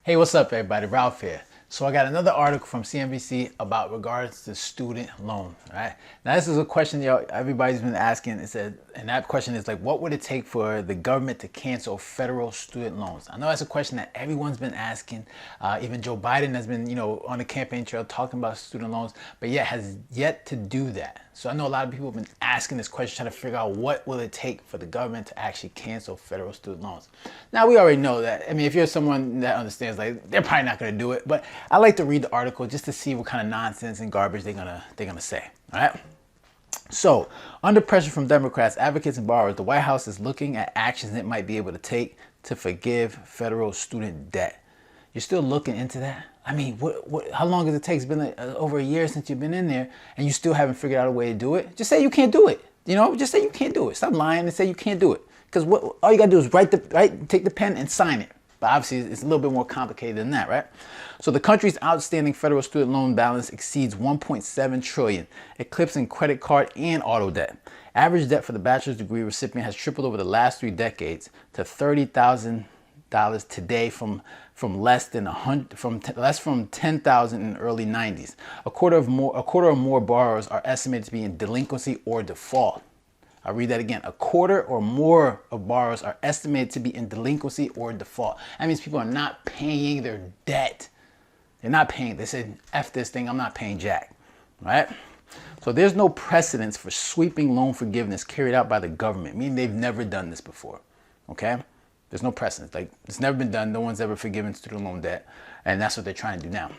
Hey, what's up, everybody? Ralph here. So I got another article from CNBC about regards to student loans. Right now, this is a question everybody's been asking. It said, and that question is like, what would it take for the government to cancel federal student loans? I know that's a question that everyone's been asking. Even Joe Biden has been, on the campaign trail talking about student loans, but yet has yet to do that. So I know a lot of people have been asking this question, trying to figure out what will it take for the government to actually cancel federal student loans. Now, we already know that. I mean, if you're someone that understands, like, they're probably not going to do it, but I like to read the article just to see what kind of nonsense and garbage they're gonna say. All right. So, under pressure from Democrats, advocates, and borrowers, the White House is looking at actions it might be able to take to forgive federal student debt. You're still looking into that? I mean, how long does it take? It's been over a year since you've been in there, and you still haven't figured out a way to do it? Just say you can't do it. Just say you can't do it. Stop lying and say you can't do it. Because all you gotta do is take the pen and sign it. But obviously, it's a little bit more complicated than that, right? So the country's outstanding federal student loan balance exceeds $1.7 trillion, eclipsing credit card and auto debt. Average debt for the bachelor's degree recipient has tripled over the last 3 decades to $30,000 today from less than $10,000 in the early 90s. A quarter or more borrowers are estimated to be in delinquency or default. I'll read that again. A quarter or more of borrowers are estimated to be in delinquency or default. That means people are not paying their debt. They're not paying. They said, F this thing, I'm not paying jack. Right? So there's no precedence for sweeping loan forgiveness carried out by the government, meaning they've never done this before. Okay? There's no precedence. Like, it's never been done. No one's ever forgiven student loan debt. And that's what they're trying to do now.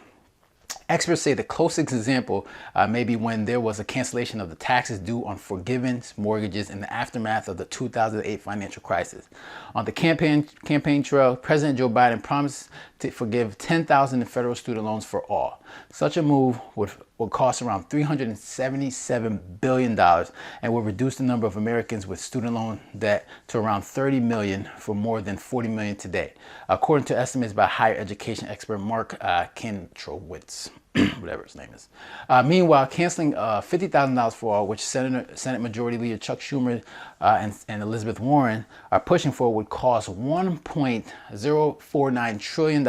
Experts say the closest example may be when there was a cancellation of the taxes due on forgiven mortgages in the aftermath of the 2008 financial crisis. On the campaign trail, President Joe Biden promised to forgive $10,000 in federal student loans for all. Such a move would cost around $377 billion and will reduce the number of Americans with student loan debt to around 30 million from more than 40 million today, according to estimates by higher education expert Mark Kintrowitz. Whatever his name is. Meanwhile, canceling $50,000 for all, which Senate Majority Leader Chuck Schumer and Elizabeth Warren are pushing for, would cost $1.049 trillion.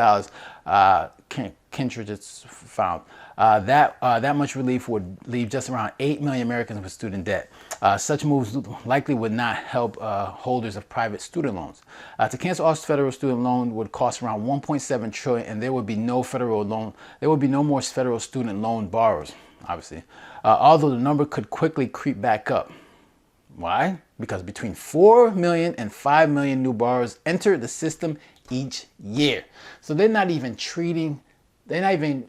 Kintrowitz found that much relief would leave just around 8 million Americans with student debt. Such moves likely would not help holders of private student loans. To cancel all federal student loan would cost around 1.7 trillion, and there would be no more federal student loan borrowers, obviously. Although the number could quickly creep back up. Why? Because between 4 million and 5 million new borrowers enter the system each year. So they're not even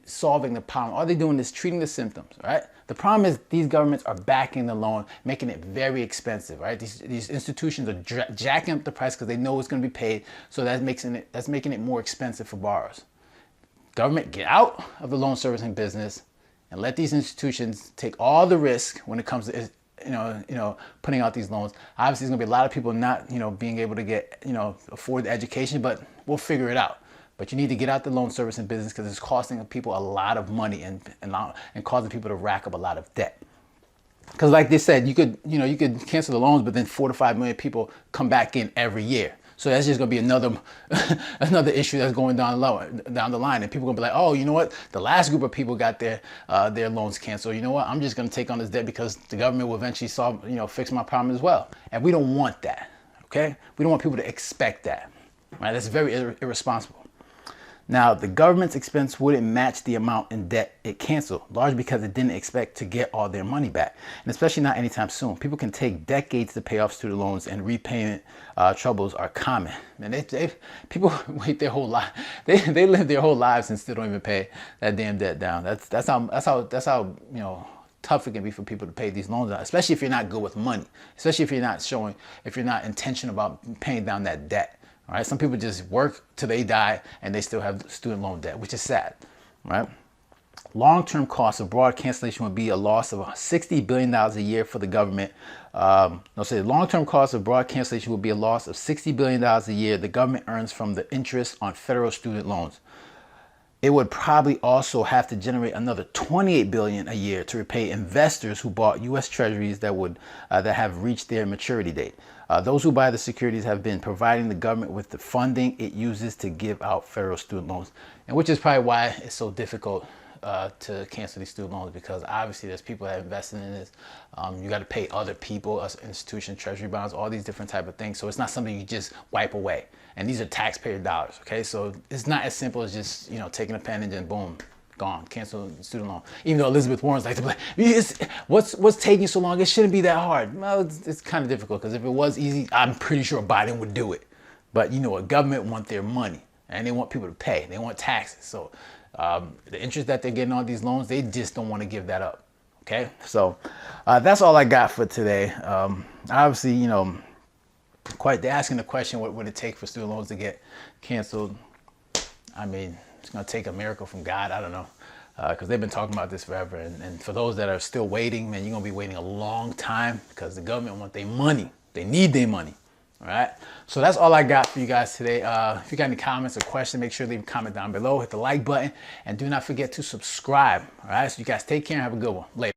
solving the problem. All they're doing is treating the symptoms, right? The problem is these governments are backing the loan, making it very expensive, right? These institutions are jacking up the price because they know it's going to be paid. So that's making it more expensive for borrowers. Government, get out of the loan servicing business and let these institutions take all the risk when it comes to putting out these loans. Obviously, there's going to be a lot of people not being able to get afford the education, but we'll figure it out. But you need to get out the loan servicing business because it's costing people a lot of money and causing people to rack up a lot of debt. Because like they said, you could cancel the loans, but then 4 to 5 million people come back in every year. So that's just going to be another issue that's going down the line. And people are going to be like, oh, you know what? The last group of people got their loans canceled. You know what? I'm just going to take on this debt because the government will eventually fix my problem as well. And we don't want that. Okay? We don't want people to expect that. Right? That's very irresponsible. Now, the government's expense wouldn't match the amount in debt it canceled, largely because it didn't expect to get all their money back, and especially not anytime soon. People can take decades to pay off student loans, and repayment troubles are common. And people wait their whole life. They live their whole lives and still don't even pay that damn debt down. That's how tough it can be for people to pay these loans out, especially if you're not good with money, especially if you're not intentional about paying down that debt. All right, some people just work till they die and they still have student loan debt, which is sad, right? Long-term costs of broad cancellation would be a loss of $60 billion a year for the government. Long-term costs of broad cancellation would be a loss of $60 billion a year the government earns from the interest on federal student loans. it would probably also have to generate another $28 billion a year to repay investors who bought U.S. Treasuries that have reached their maturity date. Those who buy the securities have been providing the government with the funding it uses to give out federal student loans, and which is probably why it's so difficult to cancel these student loans, because obviously there's people that are invested in this. You got to pay other people, institutions, treasury bonds, all these different type of things. So it's not something you just wipe away. And these are taxpayer dollars, okay? So it's not as simple as just, you know, taking a pen and then boom, gone, cancel the student loan. Even though Elizabeth Warren's like, what's taking so long? It shouldn't be that hard. Well, it's kind of difficult, because if it was easy, I'm pretty sure Biden would do it. But you know, a government want their money, and they want people to pay. They want taxes. So the interest that they're getting on these loans, they just don't want to give that up. Okay, so that's all I got for today. Obviously, you know, they're asking the question, what would it take for student loans to get canceled? I mean, it's going to take a miracle from God. I don't know, because they've been talking about this forever. And for those that are still waiting, man, you're going to be waiting a long time, because the government want their money. They need their money. All right. So that's all I got for you guys today. If you got any comments or questions, make sure to leave a comment down below. Hit the like button, and do not forget to subscribe. All right. So you guys take care and have a good one. Later.